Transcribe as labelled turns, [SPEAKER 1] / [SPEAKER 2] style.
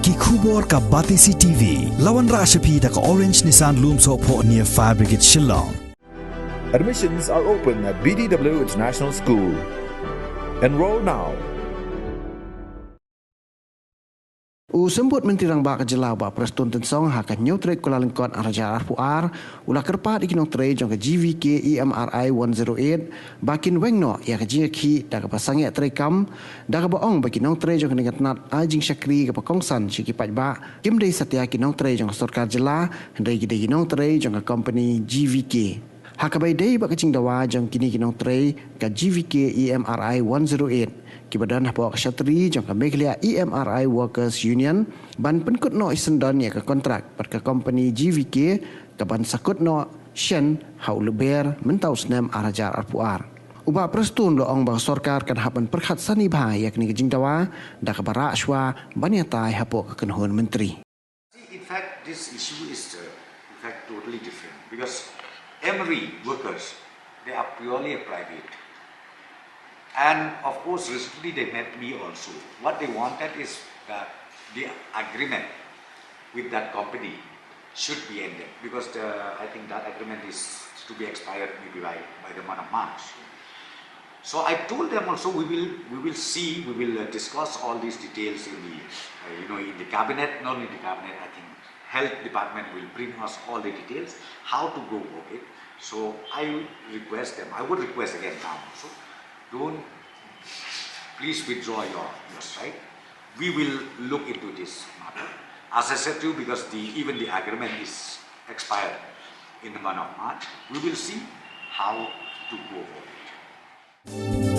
[SPEAKER 1] Ki khubor ka Batisi TV. Lawan Rashapi da ka Orange Nissan Lumso po near Fire Brigade Shillong.
[SPEAKER 2] Admissions are open at BDW International School. Enroll now.
[SPEAKER 3] Usembut Menteri Rang Bak Jelau ba Preston Tensong hakan nyutre Kuala Lengkot Raja Arpuar ulah kerpat ikinong tre jong ke GVK EMRI 108 bakin wengno ya ke jingki da ke pasangnya tre kam da ke boong bakinong tre jong ke dengan nat ajing syakri ke pakongsan syiki pajba kim dei setia kinong tre jong Sorkar Jela hendai gide kinong tre jong ke company GVK hakabai dei ba kecing dawa jong kini kinong tre ke GVK EMRI 108 Kibadan Hapok Syatri jangka Meglia EMRI Workers Union ban penkut no isendon ya ke kontrak pada company GVK ke ban sakut no Shen hau leber mentau senem arajar arpuar. Ubah prestun lo ong bang sorkar kan hapan perkhat sani bahaya kini kejing dawa dah ke barak sywa banyatai hapok ke kenhun menteri.
[SPEAKER 4] In fact, this issue is in fact totally different because every workers, they are purely a private. And of course, recently they met me also. What they wanted is that the agreement with that company should be ended because I think that agreement is to be expired maybe by the month of March. So I told them also we will see, we will discuss all these details in the in the cabinet. Not in the cabinet, I think health department will bring us all the details how to go about it. So I would request them. I would request again now. So please withdraw your strike. We will look into this matter. As I said to you, because even the agreement is expired in the month of March, we will see how to go about it.